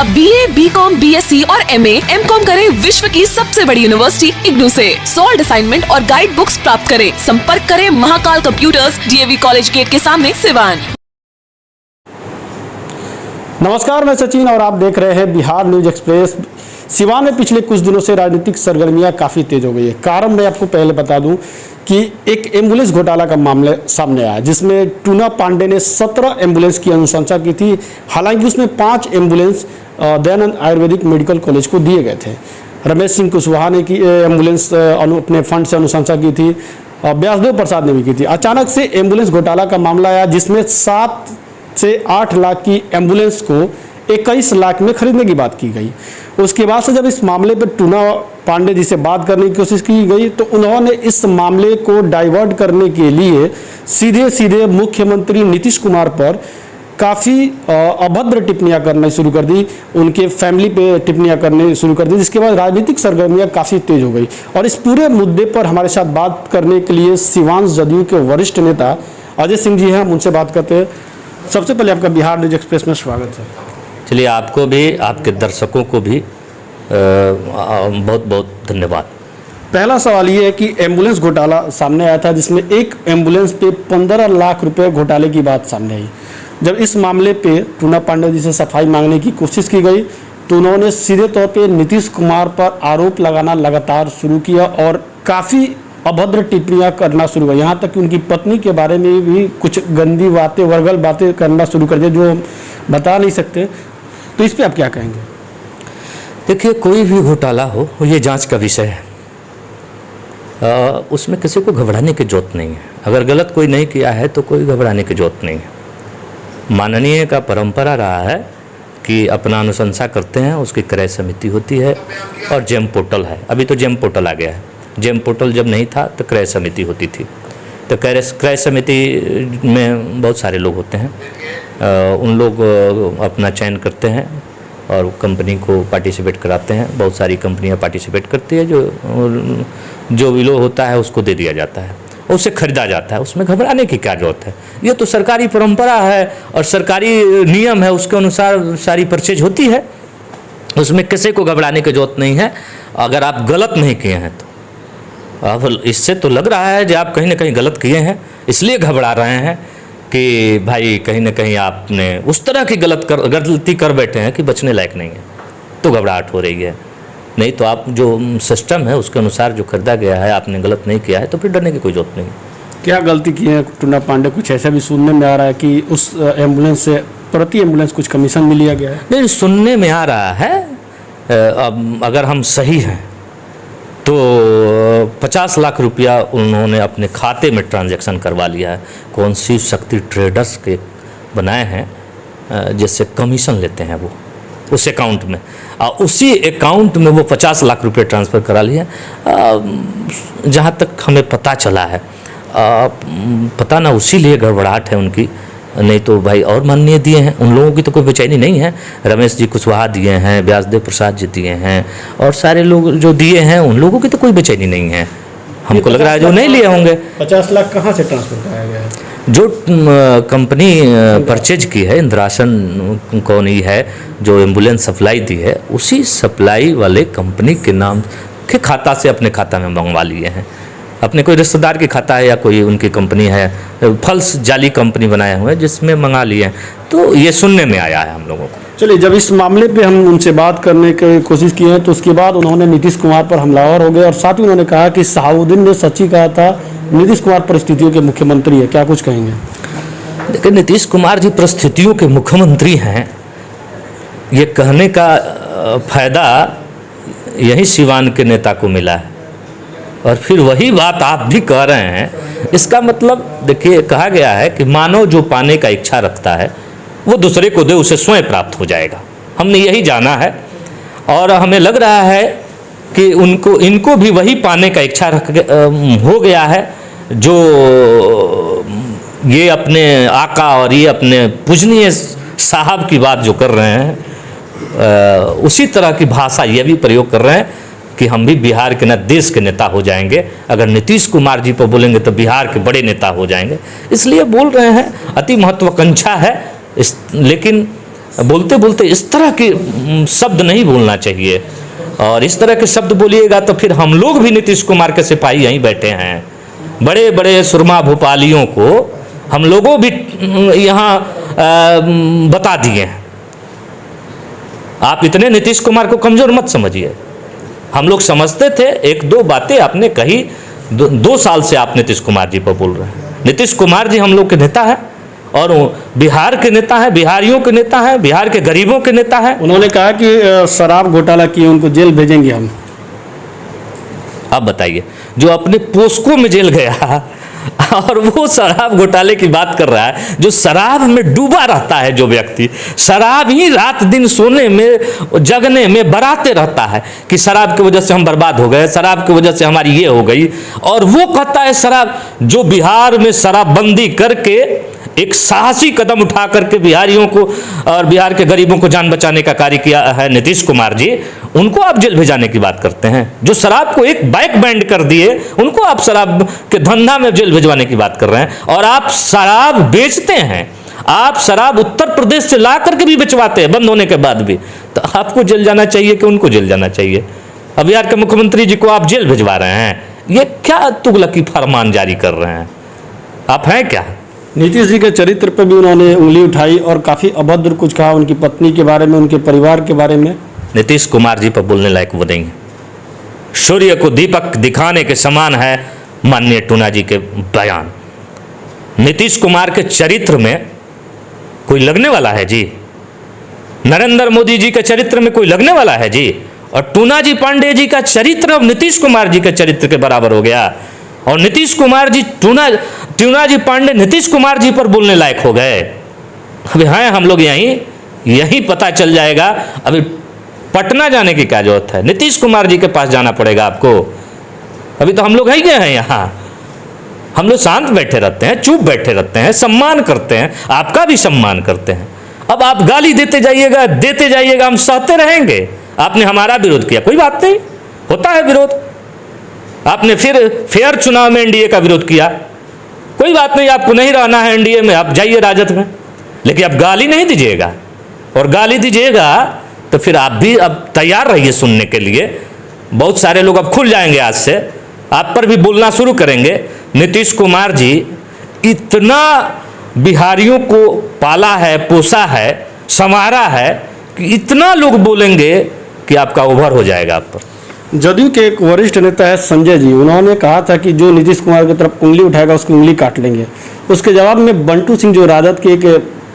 अब BA, BCom, BSc और MA, MCom करें विश्व की सबसे बड़ी यूनिवर्सिटी इग्नू से। सॉल्ड असाइनमेंट और गाइड बुक्स प्राप्त करें। संपर्क करें Mahakal computers, DAV college gate के सामने, सिवान। नमस्कार, मैं सचिन और आप देख रहे हैं बिहार न्यूज एक्सप्रेस। सिवान में पिछले कुछ दिनों से राजनीतिक सरगर्मियां काफ़ी तेज हो गई है। कारण मैं आपको पहले बता दूं कि एक एम्बुलेंस घोटाला का मामला सामने आया, जिसमें टूना पांडे ने 17 एम्बुलेंस की अनुशंसा की थी। हालांकि उसमें 5 ambulance Dayanand Ayurvedic medical college को दिए गए थे। रमेश सिंह कुशवाहा ने की एम्बुलेंस अपने फंड से अनुशंसा की थी, व्यासदेव प्रसाद ने भी की थी। अचानक से एम्बुलेंस घोटाला का मामला आया, जिसमें 7 से 8 लाख की एम्बुलेंस को 21 लाख में खरीदने की बात की गई। उसके बाद से जब इस मामले पर टूना पांडे जी से बात करने की कोशिश की गई तो उन्होंने इस मामले को डाइवर्ट करने के लिए सीधे मुख्यमंत्री नीतीश कुमार पर काफ़ी अभद्र टिप्पणियां करना शुरू कर दी, उनके फैमिली पे टिप्पणियां करने शुरू कर दी, जिसके बाद राजनीतिक सरगर्मियां काफ़ी तेज हो गई। और इस पूरे मुद्दे पर हमारे साथ बात करने के लिए सिवान जदयू के वरिष्ठ नेता अजय सिंह जी हैं, हम उनसे बात करते हैं। सबसे पहले आपका बिहार न्यूज एक्सप्रेस में स्वागत है। चलिए, आपको भी, आपके दर्शकों को भी बहुत बहुत धन्यवाद। पहला सवाल ये है कि एम्बुलेंस घोटाला सामने आया था, जिसमें एक एम्बुलेंस पे 15 लाख रुपए घोटाले की बात सामने आई। जब इस मामले पे टूना पांडे जी से सफाई मांगने की कोशिश की गई तो उन्होंने सीधे तौर पे नीतीश कुमार पर आरोप लगाना लगातार शुरू किया और काफ़ी अभद्र टिप्पणियां करना शुरू हुआ। यहाँ तक कि उनकी पत्नी के बारे में भी कुछ गंदी बातें, वर्गल बातें करना शुरू कर दिया, जो बता नहीं सकते। तो इस पे आप क्या कहेंगे? देखिए, कोई भी घोटाला हो, ये जांच का विषय है। उसमें किसी को घबराने की जरूरत नहीं है। अगर गलत कोई नहीं किया है तो कोई घबराने की जरूरत नहीं है। माननीय का परंपरा रहा है कि अपना अनुशंसा करते हैं, उसकी क्रय समिति होती है और जेम पोर्टल है। अभी तो जेम पोर्टल आ गया है। जेम पोर्टल जब नहीं था तो क्रय समिति होती थी। तो क्रय समिति में बहुत सारे लोग होते हैं। उन लोग अपना चयन करते हैं और कंपनी को पार्टिसिपेट कराते हैं। बहुत सारी कंपनियां पार्टिसिपेट करती है। जो विलो होता है उसको दे दिया जाता है, उससे खरीदा जाता है। उसमें घबराने की क्या जरूरत है? ये तो सरकारी परंपरा है और सरकारी नियम है, उसके अनुसार सारी परचेज होती है। उसमें किसी को घबराने की जरूरत नहीं है। अगर आप गलत नहीं किए हैं तो अब इससे तो लग रहा है कि आप कहीं ना कहीं गलत किए हैं, इसलिए घबरा रहे हैं कि भाई कहीं ना कहीं आपने उस तरह की गलती कर बैठे हैं कि बचने लायक नहीं है, तो घबराहट हो रही है। नहीं तो आप जो सिस्टम है उसके अनुसार जो खरीदा गया है, आपने गलत नहीं किया है तो फिर डरने की कोई जरूरत नहीं। क्या गलती की है टूना पांडे? कुछ ऐसा भी सुनने में आ रहा है कि उस एम्बुलेंस से प्रति एम्बुलेंस कुछ कमीशन भी लिया गया है। नहीं, सुनने में आ रहा है। अब अगर हम सही हैं तो 50 लाख रुपया उन्होंने अपने खाते में ट्रांजैक्शन करवा लिया है। कौन सी शक्ति ट्रेडर्स के बनाए हैं जिससे कमीशन लेते हैं वो उस अकाउंट में, उसी अकाउंट में वो 50 लाख रुपये ट्रांसफ़र करा लिए। जहाँ तक हमें पता चला है, पता ना उसी लिए गड़बड़ाहट है उनकी। नहीं तो भाई और माननीय दिए हैं, उन लोगों की तो कोई बेचैनी नहीं है। रमेश जी कुशवाहा दिए हैं, व्यासदेव प्रसाद जी दिए हैं और सारे लोग जो दिए हैं उन लोगों की तो कोई बेचैनी नहीं है। हमको लग रहा है जो नहीं लिए होंगे। 50 लाख कहाँ से ट्रांसफर कराया गया है? जो कंपनी परचेज की है, इंद्रासन कौन ही है जो एम्बुलेंस सप्लाई दी है, उसी सप्लाई वाले कंपनी के नाम के खाता से अपने खाता में मंगवा लिए हैं। अपने कोई रिश्तेदार की खाता है या कोई उनकी कंपनी है, फल्स जाली कंपनी बनाए हुए हैं जिसमें मंगा लिए हैं। तो ये सुनने में आया है हम लोगों को। चलिए, जब इस मामले पे हम उनसे बात करने की कोशिश की है तो उसके बाद उन्होंने नीतीश कुमार पर हमलावर हो गए और साथ ही उन्होंने कहा कि सहाबुद्दीन ने सच ही कहा था, नीतीश कुमार परिस्थितियों के मुख्यमंत्री है। क्या कुछ कहेंगे? देखिए, नीतीश कुमार जी परिस्थितियों के मुख्यमंत्री हैं, ये कहने का फायदा यही सिवान के नेता को मिला है और फिर वही बात आप भी कह रहे हैं। इसका मतलब देखिए, कहा गया है कि मानव जो पाने का इच्छा रखता है वो दूसरे को दे, उसे स्वयं प्राप्त हो जाएगा। हमने यही जाना है और हमें लग रहा है कि इनको भी वही पाने का इच्छा हो गया है जो ये अपने आका और ये अपने पूजनीय साहब की बात जो कर रहे हैं, उसी तरह की भाषा ये भी प्रयोग कर रहे हैं कि हम भी बिहार के देश के नेता हो जाएंगे। अगर नीतीश कुमार जी पर बोलेंगे तो बिहार के बड़े नेता हो जाएंगे, इसलिए बोल रहे हैं। अति महत्वाकांक्षा है लेकिन बोलते बोलते इस तरह के शब्द नहीं बोलना चाहिए, और इस तरह के शब्द बोलिएगा तो फिर हम लोग भी नीतीश कुमार के सिपाही यहीं बैठे हैं। बड़े बड़े सुरमा भोपालियों को हम लोगों भी यहाँ बता दिए हैं। आप इतने नीतीश कुमार को कमजोर मत समझिए। हम लोग समझते थे, एक दो बातें आपने कही, 2 साल से आप नीतीश कुमार जी पर बोल रहे हैं। नीतीश कुमार जी हम लोग के नेता है, और बिहार के नेता है, बिहारियों के नेता है, बिहार के गरीबों के नेता है। उन्होंने कहा कि शराब घोटाला किए उनको जेल भेजेंगे हम। आप बताइए, जो अपने पोस्को में जेल गया और वो शराब घोटाले की बात कर रहा है, जो शराब में डूबा रहता है, जो व्यक्ति शराब ही रात दिन सोने में जगने में बराते रहता है कि शराब की वजह से हम बर्बाद हो गए, शराब की वजह से हमारी ये हो गई, और वो कहता है शराब, जो बिहार में शराबबंदी करके एक साहसी कदम उठा करके बिहारियों को और बिहार के गरीबों को जान बचाने का कार्य किया है नीतीश कुमार जी, उनको आप जेल भेजाने की बात करते हैं। जो शराब को एक बैक बैंड कर दिए, उनको आप शराब के धंधा में जेल भिजवाने की बात कर रहे हैं। और आप शराब बेचते हैं, आप शराब उत्तर प्रदेश से ला करके भी बेचवाते हैं बंद होने के बाद भी, तो आपको जेल जाना चाहिए कि उनको जेल जाना चाहिए? अब बिहार के मुख्यमंत्री जी को आप जेल भिजवा रहे हैं, ये क्या तुगलकी फरमान जारी कर रहे हैं? आप हैं क्या? नीतीश जी के चरित्र पर भी उन्होंने उंगली उठाई और काफ़ी अभद्र कुछ कहा उनकी पत्नी के बारे में, उनके परिवार के बारे में। नीतीश कुमार जी पर बोलने लायक वो नहीं है। सूर्य को दीपक दिखाने के समान है माननीय टूना जी के बयान। नीतीश कुमार के चरित्र में कोई लगने वाला है जी? नरेंद्र मोदी जी के चरित्र में कोई लगने वाला है जी? और टूना जी पांडे जी का चरित्र अब नीतीश कुमार जी के चरित्र के बराबर हो गया, और नीतीश कुमार जी टूना जी पांडे नीतीश कुमार जी पर बोलने लायक हो गए। अभी हैं हम लोग यहीं पता चल जाएगा। अभी पटना जाने की क्या जरूरत है? नीतीश कुमार जी के पास जाना पड़ेगा आपको। अभी तो हम लोग हैं यहाँ, हम लोग शांत बैठे रहते हैं, चुप बैठे रहते हैं, सम्मान करते हैं, आपका भी सम्मान करते हैं। अब आप गाली देते जाइएगा, हम सहते रहेंगे। आपने हमारा विरोध किया, कोई बात नहीं, होता है विरोध। आपने फिर फेयर चुनाव में एनडीए का विरोध किया, कोई बात नहीं, आपको नहीं रहना है एनडीए में, आप जाइए राजद में, लेकिन आप गाली नहीं दीजिएगा। और गाली दीजिएगा तो फिर आप भी अब तैयार रहिए सुनने के लिए। बहुत सारे लोग अब खुल जाएंगे, आज से आप पर भी बोलना शुरू करेंगे। नीतीश कुमार जी इतना बिहारियों को पाला है, पोसा है, संवारा है कि इतना लोग बोलेंगे कि आपका ओवर हो जाएगा आप पर। जदयू के एक वरिष्ठ नेता है संजय जी, उन्होंने कहा था कि जो नीतीश कुमार की तरफ उंगली उठाएगा उसकी उंगली काट लेंगे। उसके जवाब में बंटू सिंह जो राजद के एक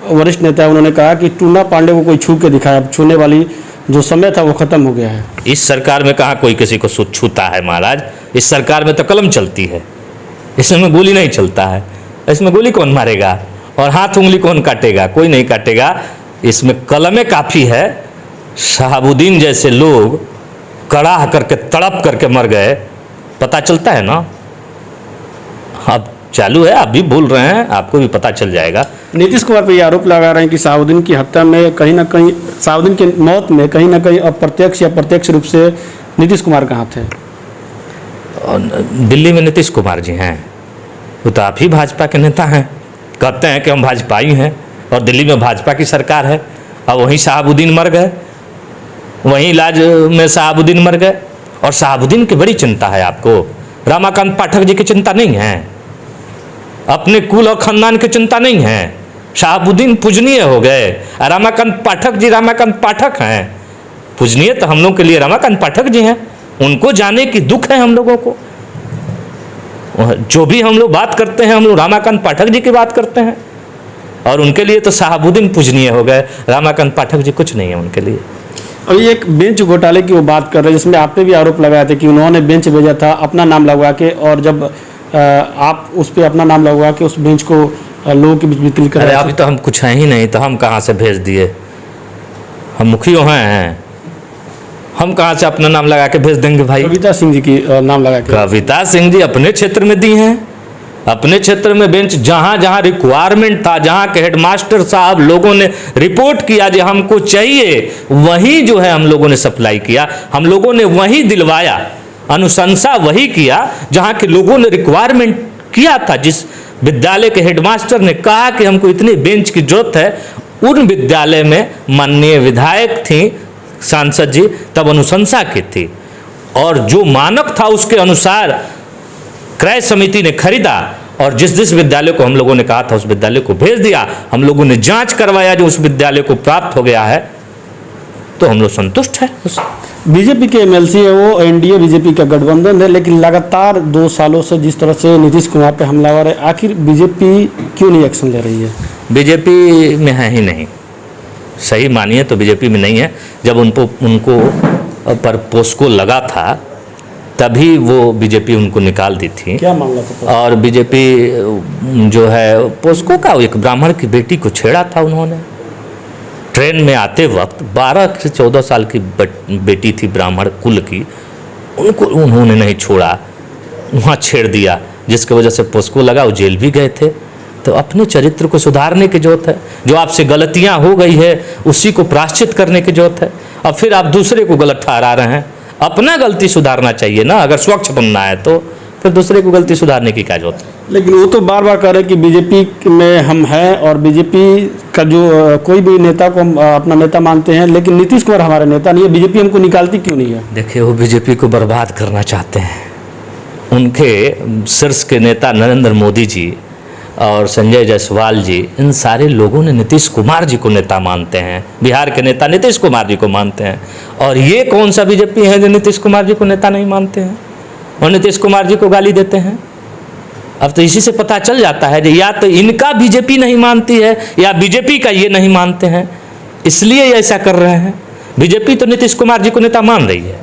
वरिष्ठ नेता है, उन्होंने कहा कि टूना पांडे को कोई छू के दिखाया, अब छूने वाली जो समय था वो खत्म हो गया है। इस सरकार में कहाँ कोई किसी को छूता है महाराज? इस सरकार में तो कलम चलती है, इसमें गोली नहीं चलता है। इसमें गोली कौन मारेगा और हाथ उंगली कौन काटेगा? कोई नहीं काटेगा। इसमें कलमें काफ़ी है। शहाबुद्दीन जैसे लोग कड़ाह करके तड़प करके मर गए, पता चलता है ना। अब चालू है, आप भी बोल रहे हैं, आपको भी पता चल जाएगा। नीतीश कुमार पर ये आरोप लगा रहे हैं कि शहाबुद्दीन की हत्या में कहीं ना कहीं, शहाबुद्दीन की मौत में कहीं ना कहीं अप्रत्यक्ष या प्रत्यक्ष रूप से नीतीश कुमार का हाथ है। दिल्ली में नीतीश कुमार जी हैं, वो तो आप ही भाजपा के नेता हैं, कहते हैं कि हम भाजपाई हैं, और दिल्ली में भाजपा की सरकार है। अब वहीं शहाबुद्दीन मर गए, वहीं इलाज में शहाबुद्दीन मर गए, और शहाबुद्दीन की बड़ी चिंता है आपको। रमाकांत पाठक जी की चिंता नहीं है, अपने कुल और खानदान की चिंता नहीं है। शहाबुद्दीन पूजनीय हो गए, रमाकांत पाठक जी रमाकांत पाठक हैं। पूजनीय तो हम लोग के लिए रमाकांत पाठक जी हैं, उनको जाने की दुख है हम लोगों को। जो भी हम लोग बात करते हैं, हम लोग रमाकांत पाठक जी की बात करते हैं, और उनके लिए तो शहाबुद्दीन पूजनीय हो गए, रमाकांत पाठक जी कुछ नहीं है उनके लिए। अभी एक बेंच घोटाले की वो बात कर रहे हैं, जिसमें आप पे भी आरोप लगाया था कि उन्होंने बेंच भेजा था अपना नाम लगवा के, और जब आप उस पर अपना नाम लगवा के उस बेंच को लोगों के बीच वितरित कर रहे थे। अभी तो हम कुछ हैं ही नहीं, तो हम कहाँ से भेज दिए? हम मुखियों हैं, हम कहाँ से अपना नाम लगा के भेज देंगे भाई? कविता सिंह जी की नाम लगा के। कविता सिंह जी अपने क्षेत्र में दी हैं, अपने क्षेत्र में बेंच जहाँ जहाँ रिक्वायरमेंट था, जहाँ के हेडमास्टर साहब लोगों ने रिपोर्ट किया जो हमको चाहिए, वहीं जो है हम लोगों ने सप्लाई किया, हम लोगों ने वहीं दिलवाया, अनुशंसा वही किया जहाँ के लोगों ने रिक्वायरमेंट किया था। जिस विद्यालय के हेडमास्टर ने कहा कि हमको इतनी बेंच की जरूरत है, उन विद्यालय में माननीय विधायक थी सांसद जी, तब अनुशंसा की थी और जो मानक था उसके अनुसार क्रय समिति ने खरीदा और जिस जिस विद्यालय को हम लोगों ने कहा था उस विद्यालय को भेज दिया। हम लोगों ने जांच करवाया, जो उस विद्यालय को प्राप्त हो गया है, तो हम लोग संतुष्ट हैं। बीजेपी के एमएलसी है वो, एनडीए बीजेपी का गठबंधन है, लेकिन लगातार 2 सालों से जिस तरह से नीतीश कुमार पे हमलावर है, आखिर बीजेपी क्यों नहीं एक्शन ले रही है? बीजेपी में है ही नहीं, सही मानिए तो बीजेपी में नहीं है। जब उनको पर पोस्को लगा था तभी वो बीजेपी उनको निकाल दी थी। क्या मामला था? और बीजेपी जो है पोस्को का एक ब्राह्मण की बेटी को छेड़ा था उन्होंने। ट्रेन में आते वक्त 12 से 14 साल की बेटी थी ब्राह्मण कुल की, उनको उन्होंने नहीं छोड़ा, वहाँ छेड़ दिया, जिसकी वजह से पोस्को लगा, वो जेल भी गए थे। तो अपने चरित्र को सुधारने की जरूरत है। जो आपसे गलतियाँ हो गई है उसी को प्रायश्चित करने की जरूरत है। अब फिर आप दूसरे को गलत ठहरा रहे हैं, अपना गलती सुधारना चाहिए ना। अगर स्वच्छ बनना है तो फिर दूसरे को गलती सुधारने की क्या जरूरत है? लेकिन वो तो बार बार कह रहे हैं कि बीजेपी में हम हैं और बीजेपी का जो कोई भी नेता को हम अपना नेता मानते हैं, लेकिन नीतीश कुमार हमारा नेता नहीं है, बीजेपी हमको निकालती क्यों नहीं है? देखिए, वो बीजेपी को बर्बाद करना चाहते हैं। उनके शीर्ष के नेता नरेंद्र मोदी जी और संजय जायसवाल जी, इन सारे लोगों ने नीतीश कुमार जी को नेता मानते हैं, बिहार के नेता नीतीश कुमार जी को मानते हैं। और ये कौन सा बीजेपी है जो नीतीश कुमार जी को नेता नहीं मानते हैं और नीतीश कुमार जी को गाली देते हैं? अब तो इसी से पता चल जाता है कि या तो इनका बीजेपी नहीं मानती है या बीजेपी का ये नहीं मानते हैं, इसलिए ये ऐसा कर रहे हैं। बीजेपी तो नीतीश कुमार जी को नेता मान रही है,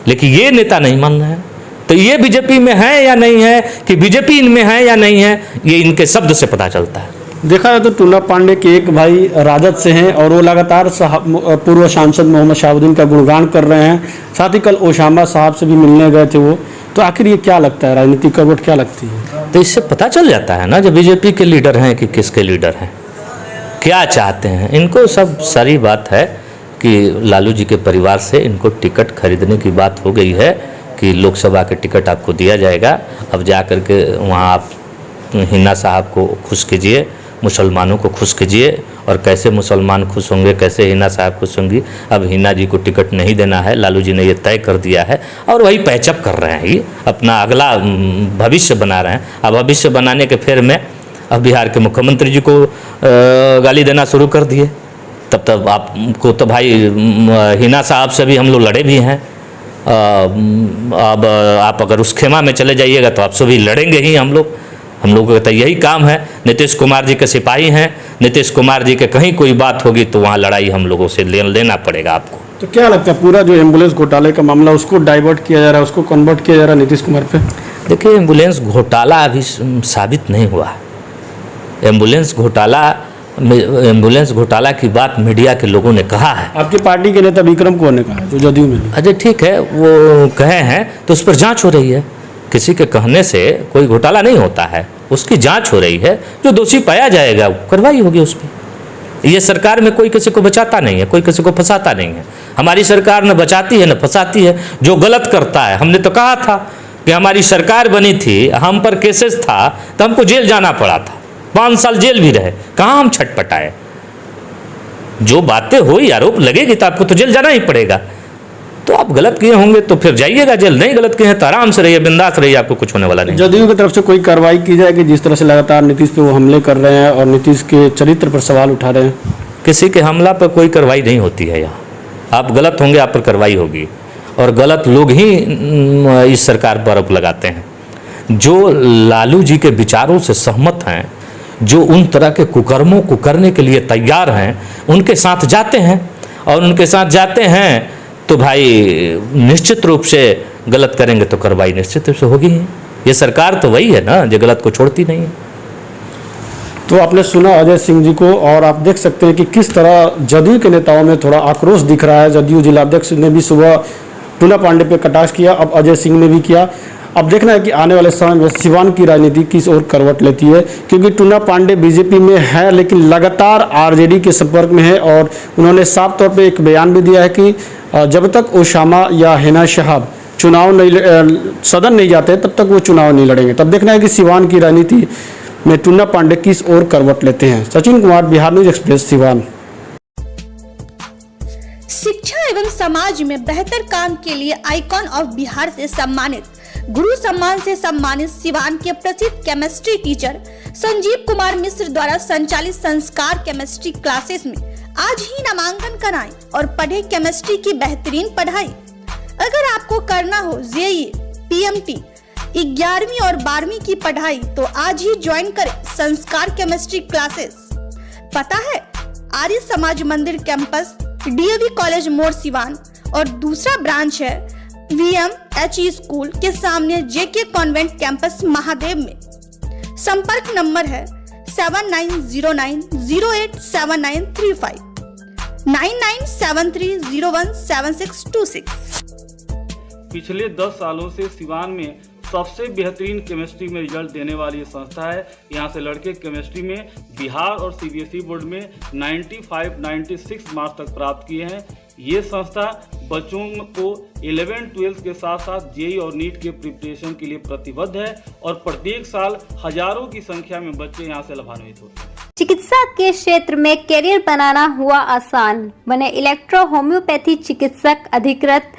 लेकिन ये नेता नहीं मान रहे हैं। तो ये बीजेपी में है या नहीं है, कि बीजेपी इनमें है या नहीं है, ये इनके शब्द से पता चलता है। देखा जाए तो टूना पांडे के एक भाई राजद से हैं और वो लगातार पूर्व सांसद मोहम्मद शहाबुद्दीन का गुणगान कर रहे हैं। साथ ही कल ओसामा साहब से भी मिलने गए थे वो। तो आखिर ये क्या लगता है, राजनीतिक करवट क्या लगती है? तो इससे पता चल जाता है ना, जो बीजेपी के लीडर हैं कि किसके लीडर हैं, क्या चाहते हैं। इनको सब सारी बात है कि लालू जी के परिवार से इनको टिकट खरीदने की बात हो गई है कि लोकसभा के टिकट आपको दिया जाएगा। अब जा कर के वहाँ आप हिना साहब को खुश कीजिए, मुसलमानों को खुश कीजिए, और कैसे मुसलमान खुश होंगे, कैसे हिना साहब खुश होंगी। अब हिना जी को टिकट नहीं देना है, लालू जी ने ये तय कर दिया है और वही पैचअप कर रहे हैं, ये अपना अगला भविष्य बना रहे हैं। अब भविष्य बनाने के फेर में अब बिहार के मुख्यमंत्री जी को गाली देना शुरू कर दिए। तब आपको तो भाई हिना साहब से भी हम लोग लड़े भी हैं। अब आप अगर उस खेमा में चले जाइएगा तो आपसे भी लड़ेंगे ही हम लोगों का तो यही काम है। नीतीश कुमार जी के सिपाही हैं, नीतीश कुमार जी के कहीं कोई बात होगी तो वहाँ लड़ाई हम लोगों से लेना पड़ेगा आपको। तो क्या लगता है पूरा जो एम्बुलेंस घोटाले का मामला उसको डाइवर्ट किया जा रहा है, उसको कन्वर्ट किया जा रहा है नीतीश कुमार पे? देखिए, एम्बुलेंस घोटाला अभी साबित नहीं हुआ। एम्बुलेंस घोटाला की बात मीडिया के लोगों ने कहा है। आपकी पार्टी के नेता विक्रम कौर ने कहा, जो जदयू में? अजय ठीक है, वो कहे हैं तो उस पर जांच हो रही है। किसी के कहने से कोई घोटाला नहीं होता है, उसकी जांच हो रही है। जो दोषी पाया जाएगा कार्रवाई होगी उस पर। ये सरकार में कोई किसी को बचाता नहीं है, कोई किसी को फंसाता नहीं है। हमारी सरकार न बचाती है न फंसाती है। जो गलत करता है, हमने तो कहा था कि हमारी सरकार बनी थी, हम पर केसेस था तो हमको जेल जाना पड़ा था, 5 साल जेल भी रहे, कहाँ हम छटपटाए। जो बातें हुई, आरोप लगेगी तो आपको तो जेल जाना ही पड़ेगा। तो आप गलत किए होंगे तो फिर जाइएगा जेल, नहीं गलत किए हैं तो आराम से रहिए, बिंदास रहिए, आपको कुछ होने वाला नहीं। जदयू की तरफ से कोई कार्रवाई की जाए कि जिस तरह से लगातार नीतीश पे वो हमले कर रहे हैं और नीतीश के चरित्र पर सवाल उठा रहे हैं? किसी के हमला पर कोई कार्रवाई नहीं होती है यहाँ। आप गलत होंगे, आप पर कार्रवाई होगी, और गलत लोग ही इस सरकार पर आरोप लगाते हैं। जो लालू जी के विचारों से सहमत हैं, जो उन तरह के कुकर्मों को करने के लिए तैयार हैं, उनके साथ जाते हैं। और उनके साथ जाते हैं तो भाई निश्चित रूप से गलत करेंगे तो कार्रवाई निश्चित रूप से होगी ही। ये सरकार तो वही है ना जो गलत को छोड़ती नहीं है। तो आपने सुना अजय सिंह जी को, और आप देख सकते हैं कि किस तरह जदयू के नेताओं में थोड़ा आक्रोश दिख रहा है। जदयू जिलाध्यक्ष ने भी सुबह टूना पांडे पे कटाक्ष किया, अब अजय सिंह ने भी किया। अब देखना है कि आने वाले समय में सिवान की राजनीति किस ओर करवट लेती है, क्योंकि टूना पांडे बीजेपी में है लेकिन लगातार आरजेडी के संपर्क में है। और उन्होंने साफ तौर पे एक बयान भी दिया है कि जब तक ओसामा या हिना साहब सदन नहीं जाते तब तक वो चुनाव नहीं लड़ेंगे। तब देखना है कि सिवान की राजनीति में टुन्ना पांडे किस ओर करवट लेते हैं। Sachin Kumar, Bihar news express, Siwan. शिक्षा एवं समाज में बेहतर काम के लिए आइकॉन ऑफ बिहार से सम्मानित, गुरु सम्मान से सम्मानित सिवान के प्रसिद्ध केमिस्ट्री टीचर संजीव कुमार मिश्र द्वारा संचालित संस्कार केमिस्ट्री क्लासेस में आज ही नामांकन कराएं और पढ़े केमिस्ट्री की बेहतरीन पढ़ाई। अगर आपको करना हो जेईई, पीएमटी, 11वीं और 12वीं की पढ़ाई तो आज ही ज्वाइन करें संस्कार केमिस्ट्री क्लासेस। पता है आर्य समाज मंदिर कैंपस, डीएवी कॉलेज मोड़, सिवान, और दूसरा ब्रांच है VMHE स्कूल के सामने जेके कॉन्वेंट कैंपस महादेव में। संपर्क नंबर है 7909087935, 9973017626। पिछले 10 सालों से सिवान में सबसे बेहतरीन केमिस्ट्री में रिजल्ट देने वाली ये संस्था है। यहाँ से लड़के केमिस्ट्री में बिहार और CBSE बोर्ड में 95-96 मार्क्स तक प्राप्त किए हैं। ये संस्था बच्चों को 11-12 के साथ साथ जेईई और नीट के प्रिपरेशन के लिए प्रतिबद्ध है और प्रत्येक साल हजारों की संख्या में बच्चे यहाँ से लाभान्वित होते हैं। चिकित्सा के क्षेत्र में करियर बनाना हुआ आसान, बने इलेक्ट्रो होम्योपैथी चिकित्सक अधिकृत,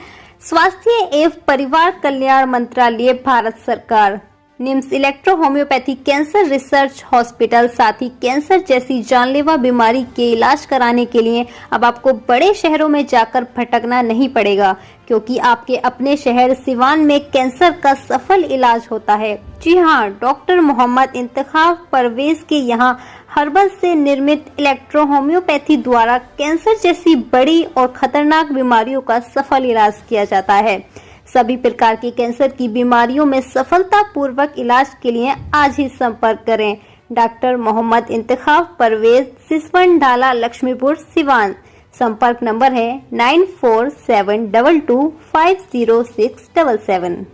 स्वास्थ्य एवं परिवार कल्याण मंत्रालय, भारत सरकार। NIMS electro homeopathy cancer research hospital, साथ ही कैंसर जैसी जानलेवा बीमारी के इलाज कराने के लिए अब आपको बड़े शहरों में जाकर भटकना नहीं पड़ेगा, क्योंकि आपके अपने शहर सिवान में कैंसर का सफल इलाज होता है। जी हाँ, डॉक्टर मोहम्मद इंतखाब परवेज के यहाँ हर्बल से निर्मित इलेक्ट्रो होम्योपैथी द्वारा कैंसर जैसी बड़ी और खतरनाक बीमारियों का सफल इलाज किया जाता है। सभी प्रकार की कैंसर की बीमारियों में सफलता पूर्वक इलाज के लिए आज ही संपर्क करें। डॉक्टर मोहम्मद इंतखाब परवेज, सिसवन ढाला, लक्ष्मीपुर, सिवान। संपर्क नंबर है 9472250677।